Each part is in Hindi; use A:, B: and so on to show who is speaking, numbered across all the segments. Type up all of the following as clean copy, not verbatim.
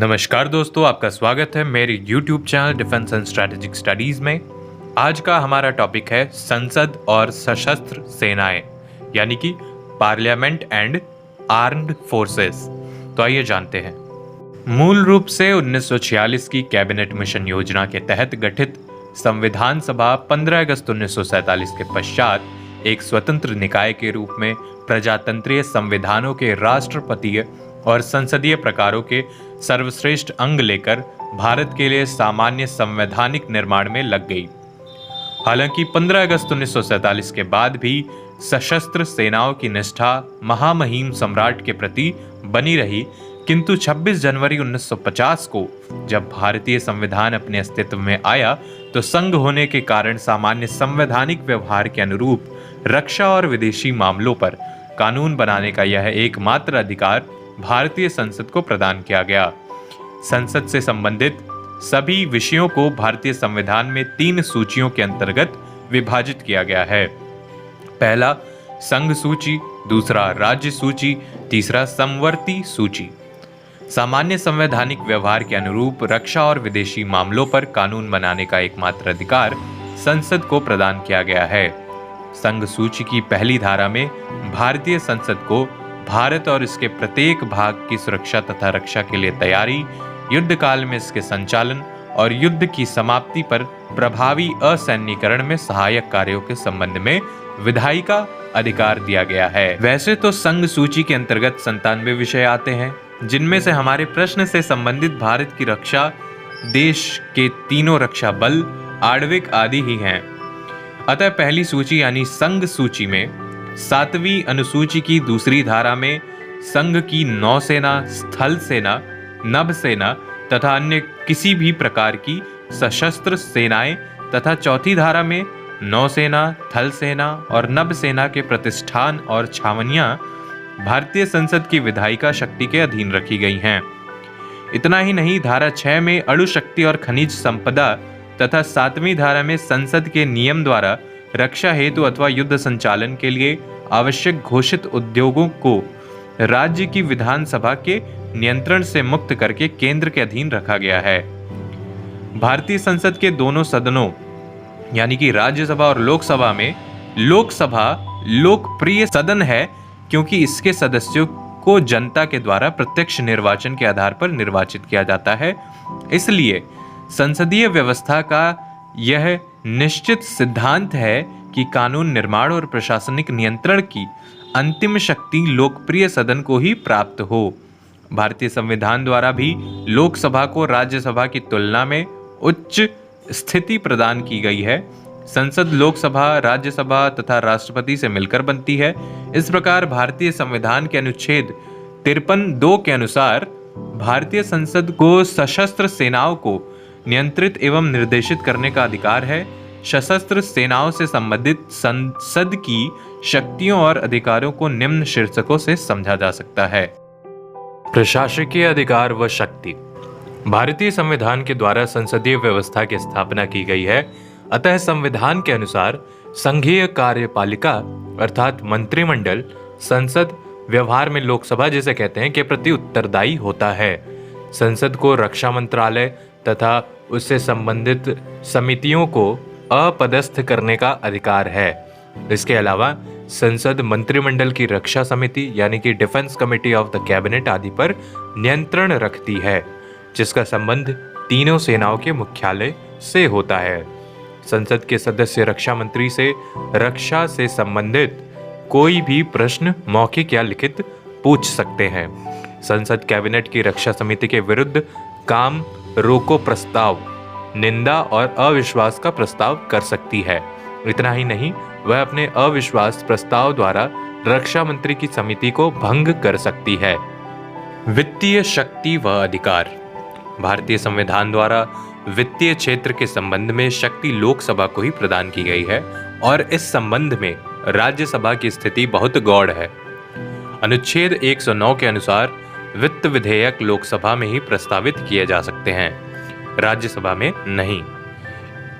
A: नमस्कार दोस्तों, आपका स्वागत है मेरे YouTube channel defence and strategic studies में। आज का हमारा टॉपिक है संसद और सशस्त्र सेनाएं, यानी कि पार्लियामेंट एंड आर्म्ड फोर्सेस। तो आइए जानते हैं। मूल रूप से 1946 की कैबिनेट मिशन योजना के तहत गठित संविधान सभा 15 अगस्त 1947 के पश्चात एक स्वतंत्र निकाय के रूप में प्रजातंत्रीय संविधानों के राष्ट्रपतीय और संसदीय प्रकारों के सर्वश्रेष्ठ अंग लेकर भारत के लिए सामान्य संवैधानिक निर्माण में लग गई। हालांकि 15 अगस्त 1947 के बाद भी सशस्त्र सेनाओं की निष्ठा महामहिम सम्राट के प्रति बनी रही, किंतु 26 जनवरी 1950 को जब भारतीय संविधान अपने अस्तित्व में आया तो संघ होने के कारण सामान्य संवैधानिक व्यवहार के अनुरूप रक्षा और विदेशी मामलों पर कानून बनाने का यह एकमात्र अधिकार भारतीय संसद को प्रदान किया गया। संसद से संबंधित सभी विषयों को भारतीय संविधान में 3 सूचियों के अंतर्गत विभाजित किया गया है। पहला संघ सूची, दूसरा राज्य सूची, तीसरा समवर्ती सूची। सामान्य संवैधानिक व्यवहार के अनुरूप रक्षा और विदेशी मामलों पर कानून बनाने का एकमात्र अधिकार संसद को प्रदान किया गया है। संघ सूची की पहली धारा में भारतीय संसद को भारत और इसके प्रत्येक भाग की सुरक्षा तथा रक्षा के लिए तैयारी, युद्ध काल में इसके संचालन और युद्ध की समाप्ति पर प्रभावी असैन्यीकरण में सहायक कार्यों के संबंध में विधायी का अधिकार दिया गया है। वैसे तो संघ सूची के अंतर्गत 97 विषय आते हैं, जिनमें से हमारे प्रश्न से संबंधित भारत की रक्षा, देश के तीनों रक्षा बल, आणविक आदि ही हैं। अतः पहली सूची यानी संघ सूची में 7वीं अनुसूची की दूसरी धारा में संघ की नौसेना, स्थल सेना, नभ सेना तथा अन्य किसी भी प्रकार की सशस्त्र सेनाएं तथा चौथी धारा में नौसेना, थल सेना और नभ सेना के प्रतिष्ठान और छावनियां भारतीय संसद की विधायिका शक्ति के अधीन रखी गई हैं। इतना ही नहीं, धारा 6 में अणु शक्ति और खनिज संपदा तथा 7वीं धारा में संसद के नियम द्वारा रक्षा हेतु अथवा युद्ध संचालन के लिए आवश्यक घोषित उद्योगों को राज्य की विधानसभा के नियंत्रण से मुक्त करके केंद्र के अधीन रखा गया है। भारतीय संसद के दोनों सदनों यानी कि राज्यसभा और लोकसभा में लोकसभा लोकप्रिय सदन है, क्योंकि इसके सदस्यों को जनता के द्वारा प्रत्यक्ष निर्वाचन के आधार पर निर्वाचित किया जाता है। इसलिए संसदीय व्यवस्था का यह निश्चित सिद्धांत है कि कानून निर्माण और प्रशासनिक नियंत्रण की अंतिम शक्ति लोकप्रिय सदन को ही प्राप्त हो। भारतीय संविधान द्वारा भी लोकसभा को राज्यसभा की तुलना में उच्च स्थिति प्रदान की गई है। संसद लोकसभा, राज्यसभा तथा राष्ट्रपति से मिलकर बनती है। इस प्रकार भारतीय संविधान के अनुच्छेद 53(2) के अनुसार भारतीय संसद को सशस्त्र सेनाओं को नियंत्रित एवं निर्देशित करने का अधिकार है। सशस्त्र सेनाओं से संबंधित संसद की शक्तियों और अधिकारों को निम्न शीर्षकों से समझा जा सकता है। प्रशासकीय अधिकार व शक्ति। भारतीय संविधान के द्वारा संसदीय व्यवस्था की स्थापना की गई है। अतः संविधान के अनुसार संघीय कार्यपालिका अर्थात मंत्रिमंडल संसद, व्यवहार में लोकसभा जिसे कहते हैं, के प्रति उत्तरदायी होता है। संसद को रक्षा मंत्रालय तथा उससे संबंधित समितियों को अपदस्थ करने का अधिकार है। इसके अलावा संसद मंत्रिमंडल की रक्षा समिति यानी कि defence committee of the cabinet आदि पर नियंत्रण रखती है, जिसका संबंध तीनों सेनाओं के मुख्यालय से होता है। संसद के सदस्य रक्षा मंत्री से रक्षा से संबंधित कोई भी प्रश्न मौखिक या लिखित पूछ सकते हैं। संसद कैबिनेट की रक्षा समिति के विरुद्ध काम रोको प्रस्ताव, निंदा और अविश्वास का प्रस्ताव कर सकती है। इतना ही नहीं, वह अपने अविश्वास प्रस्ताव द्वारा रक्षा मंत्री की समिति को भंग कर सकती है। वित्तीय शक्ति व अधिकार। भारतीय संविधान द्वारा वित्तीय क्षेत्र के संबंध में शक्ति लोकसभा को ही प्रदान की गई है और इस संबंध में राज्यसभा की स्थिति बहुत गौड़ है। अनुच्छेद 109 के अनुसार वित्त विधेयक लोकसभा में ही प्रस्तावित किए जा सकते हैं, राज्यसभा में नहीं।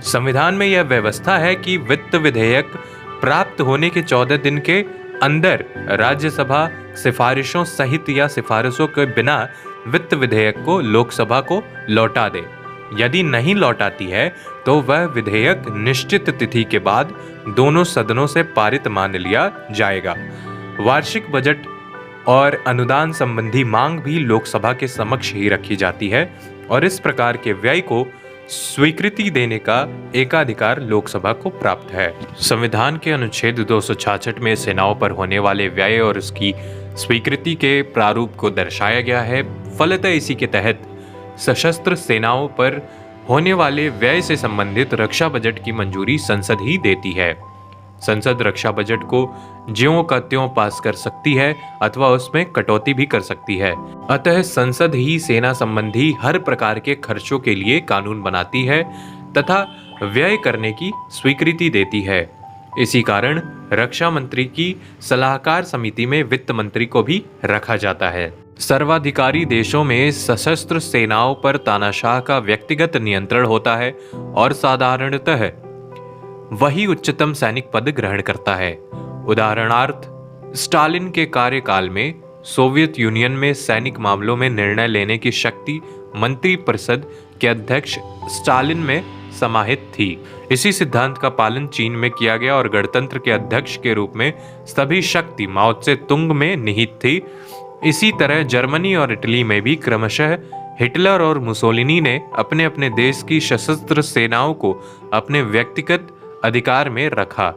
A: संविधान में यह व्यवस्था है कि वित्त विधेयक प्राप्त होने के 14 दिन के अंदर राज्यसभा सिफारिशों सहित या सिफारिशों के बिना वित्त विधेयक को लोकसभा को लौटा दे। यदि नहीं लौटाती है तो वह विधेयक निश्चित तिथि के बाद दोनों सदनों से पारित मान लिया जाएगा। वार्षिक बजट और अनुदान संबंधी मांग भी लोकसभा के समक्ष ही रखी जाती है और इस प्रकार के व्यय को स्वीकृति देने का एकाधिकार लोकसभा को प्राप्त है। संविधान के अनुच्छेद 266 में सेनाओं पर होने वाले व्यय और उसकी स्वीकृति के प्रारूप को दर्शाया गया है। फलतः इसी के तहत सशस्त्र सेनाओं पर होने वाले व्यय से संबंधित रक्षा बजट की मंजूरी संसद ही देती है। संसद रक्षा बजट को ज्यों का त्यों पास कर सकती है अथवा उसमें कटौती भी कर सकती है। अतः संसद ही सेना संबंधी हर प्रकार के खर्चों के लिए कानून बनाती है तथा व्यय करने की स्वीकृति देती है। इसी कारण रक्षा मंत्री की सलाहकार समिति में वित्त मंत्री को भी रखा जाता है। सर्वाधिकारी देशों में सशस्त्र सेनाओं पर तानाशाह का व्यक्तिगत नियंत्रण होता है और साधारणतः वही उच्चतम सैनिक पद ग्रहण करता है। उदाहरणार्थ, स्टालिन के कार्यकाल में सोवियत यूनियन में सैनिक मामलों में निर्णय लेने की शक्ति मंत्री परिषद के अध्यक्ष स्टालिन में समाहित थी। इसी सिद्धांत का पालन चीन में किया गया और गणतंत्र के अध्यक्ष के रूप में सभी शक्ति माओ त्से तुंग में निहित थी। इसी तरह जर्मनी और इटली में भी क्रमशः हिटलर और मुसोलिनी ने अपने अपने देश की सशस्त्र सेनाओं को अपने व्यक्तिगत अधिकार में रखा।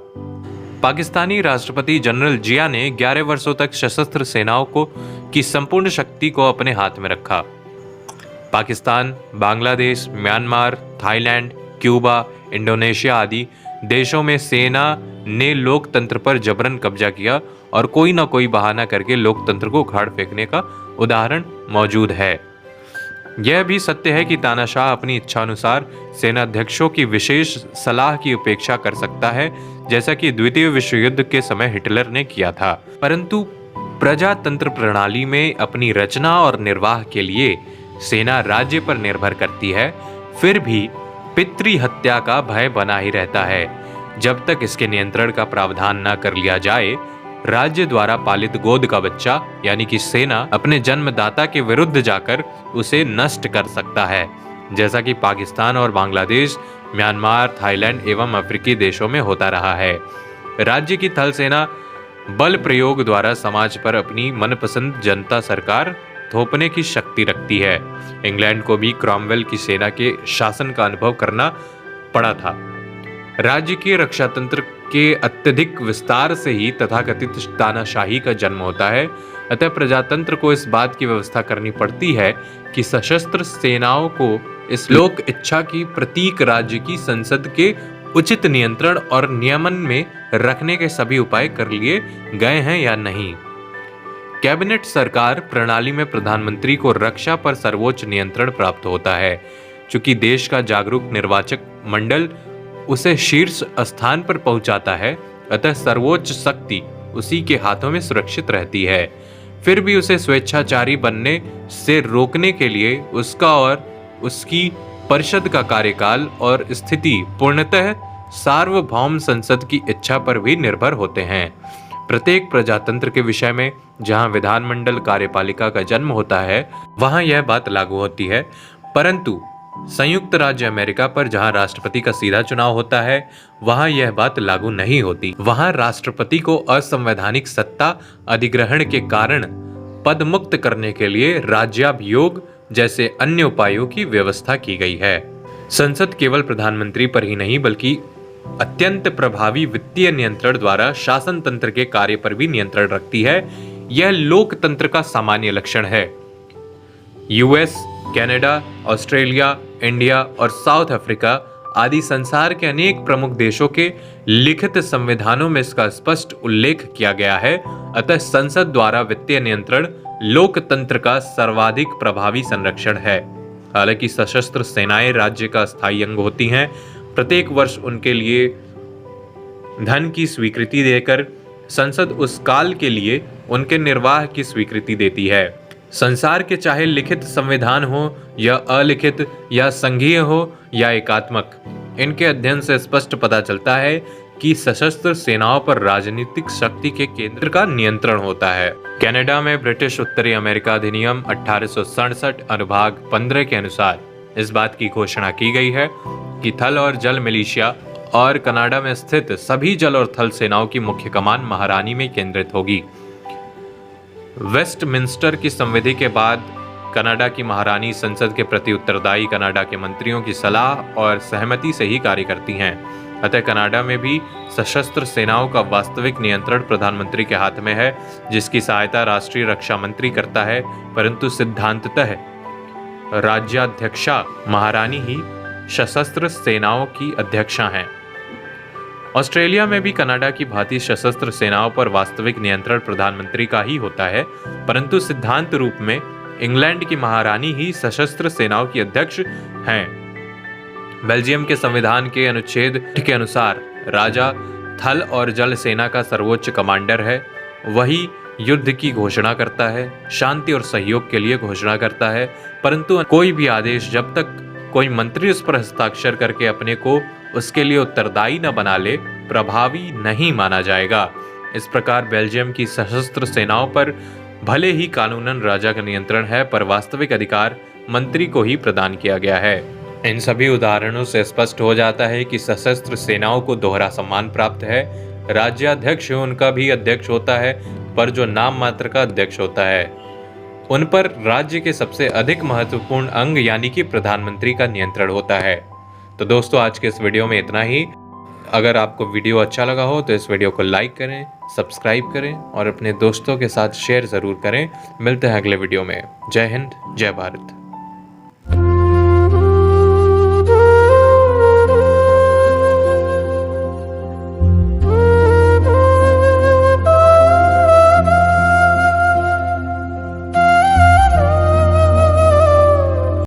A: पाकिस्तानी राष्ट्रपति जनरल जिया ने 11 वर्षों तक सशस्त्र सेनाओं को की संपूर्ण शक्ति को अपने हाथ में रखा। Pakistan, Bangladesh, Myanmar, Thailand, Cuba, Indonesia आदि देशों में सेना ने लोकतंत्र पर जबरन कब्जा किया और कोई ना कोई बहाना करके लोकतंत्र को उखाड़ फेंकने का उदाहरण मौजूद है। यह भी सत्य है कि तानाशाह अपनी इच्छानुसार सेनाध्यक्षों की विशेष सलाह की उपेक्षा कर सकता है, जैसा कि द्वितीय विश्व युद्ध के समय हिटलर ने किया था। परंतु प्रजातंत्र प्रणाली में अपनी रचना और निर्वाह के लिए सेना राज्य पर निर्भर करती है, फिर भी पितृ हत्या का भय बना ही रहता है। जब तक इसके नियंत्रण का प्रावधान न कर लिया जाए, राज्य द्वारा पालित गोद का बच्चा यानी कि सेना अपने जन्मदाता के विरुद्ध जाकर उसे नष्ट कर सकता है, जैसा कि पाकिस्तान और बांग्लादेश, म्यांमार, थाईलैंड एवं अफ्रीकी देशों में होता रहा है। राज्य की थल सेना बल प्रयोग द्वारा समाज पर अपनी मनपसंद जनता सरकार थोपने की शक्ति रखती है। इंग्लैंड को भी क्रॉमवेल की सेना के शासन का अनुभव करना पड़ा था। राज्य के रक्षा तंत्र के अत्यधिक विस्तार से ही तथाकथित तानाशाही का जन्म होता है। अतः प्रजातंत्र को इस बात की व्यवस्था करनी पड़ती है कि सशस्त्र सेनाओं को इस लोक इच्छा की प्रतीक राज्य की संसद के उचित नियंत्रण और नियमन में रखने के सभी उपाय कर लिए गए हैं या नहीं। कैबिनेट सरकार प्रणाली में प्रधानमंत्री को रक्षा पर सर्वोच्च नियंत्रण प्राप्त होता है। चूंकि देश का जागरूक निर्वाचक मंडल उसे शीर्ष स्थान पर पहुंचाता है, अतः सर्वोच्च शक्ति उसी के हाथों में सुरक्षित रहती है। फिर भी उसे स्वेच्छाचारी बनने से रोकने के लिए उसका और उसकी परिषद का कार्यकाल और स्थिति पूर्णतः सार्वभौम संसद की इच्छा पर भी निर्भर होते हैं। प्रत्येक प्रजातंत्र के विषय में जहां विधानमंडल कार्यपालिका का जन्म होता है, वहां यह बात लागू होती है, परंतु संयुक्त राज्य अमेरिका पर जहां राष्ट्रपति का सीधा चुनाव होता है, वहां यह बात लागू नहीं होती। वहां राष्ट्रपति को असंवैधानिक सत्ता अधिग्रहण के कारण पद मुक्त करने के लिए राज्याभियोग जैसे अन्य उपायों की व्यवस्था की गई है। संसद केवल प्रधानमंत्री पर ही नहीं बल्कि अत्यंत प्रभावी वित्तीय नियंत्रण द्वारा शासन तंत्र के कार्य पर भी नियंत्रण रखती है। यह लोकतंत्र का सामान्य लक्षण है। यूएस, कनाडा, ऑस्ट्रेलिया, इंडिया और साउथ अफ्रीका आदि संसार के अनेक प्रमुख देशों के लिखित संविधानों में इसका स्पष्ट उल्लेख किया गया है। अतः संसद द्वारा वित्तीय नियंत्रण लोकतंत्र का सर्वाधिक प्रभावी संरक्षण है। हालांकि सशस्त्र सेनाएं राज्य का स्थायी अंग होती हैं। प्रत्येक वर्ष उनके लिए धन की स्वीकृति देकर संसद उस काल के लिए उनके निर्वाह की स्वीकृति देती है। संसार के चाहे लिखित संविधान हो या अलिखित या संघीय हो या एकात्मक, इनके अध्ययन से स्पष्ट पता चलता है कि सशस्त्र सेनाओं पर राजनीतिक शक्ति के केंद्र का नियंत्रण होता है। कनाडा में ब्रिटिश उत्तरी अमेरिका अधिनियम 1867 अनुभाग 15 के अनुसार इस बात की घोषणा की गई है कि थल और जल मिलिशिया और कनाडा में स्थित सभी जल और थल सेनाओं की मुख्य कमान महारानी में केंद्रित होगी। वेस्टमिंस्टर की संविधि के बाद कनाडा की महारानी संसद के प्रति उत्तरदायी कनाडा के मंत्रियों की सलाह और सहमति से ही कार्य करती हैं। अतः कनाडा में भी सशस्त्र सेनाओं का वास्तविक नियंत्रण प्रधानमंत्री के हाथ में है, जिसकी सहायता राष्ट्रीय रक्षा मंत्री करता है, परंतु सिद्धांततः राज्याध्यक्षा महारानी ही सशस्त्र सेनाओं की अध्यक्षा हैं। ऑस्ट्रेलिया में भी कनाडा की भांति सशस्त्र सेनाओं पर वास्तविक नियंत्रण प्रधानमंत्री का ही होता है, परंतु सिद्धांत रूप में इंग्लैंड की महारानी ही सशस्त्र सेनाओं की अध्यक्ष हैं। बेल्जियम के संविधान के अनुच्छेद के अनुसार राजा थल और जल सेना का सर्वोच्च कमांडर है। वही युद्ध की घोषणा करता है, शांति और सहयोग के लिए घोषणा करता है, परंतु कोई भी आदेश जब तक कोई मंत्री उस पर हस्ताक्षर करके अपने को उसके लिए उत्तरदायी न बना ले, प्रभावी नहीं माना जाएगा। इस प्रकार बेल्जियम की सशस्त्र सेनाओं पर भले ही कानूनन राजा का नियंत्रण है, पर वास्तविक अधिकार मंत्री को ही प्रदान किया गया है। इन सभी उदाहरणों से स्पष्ट हो जाता है कि सशस्त्र सेनाओं को दोहरा सम्मान प्राप्त है। राज्याध्यक्ष उनका भी अध्यक्ष होता है, पर जो नाम मात्र का अध्यक्ष होता है, उन पर राज्य के सबसे अधिक महत्वपूर्ण अंग यानी कि प्रधानमंत्री का नियंत्रण होता है। तो दोस्तों, आज के इस वीडियो में इतना ही। अगर आपको वीडियो अच्छा लगा हो तो इस वीडियो को लाइक करें, सब्सक्राइब करें और अपने दोस्तों के साथ शेयर ज़रूर करें। मिलते हैं अगले वीडियो में। जय हिंद, जय भारत।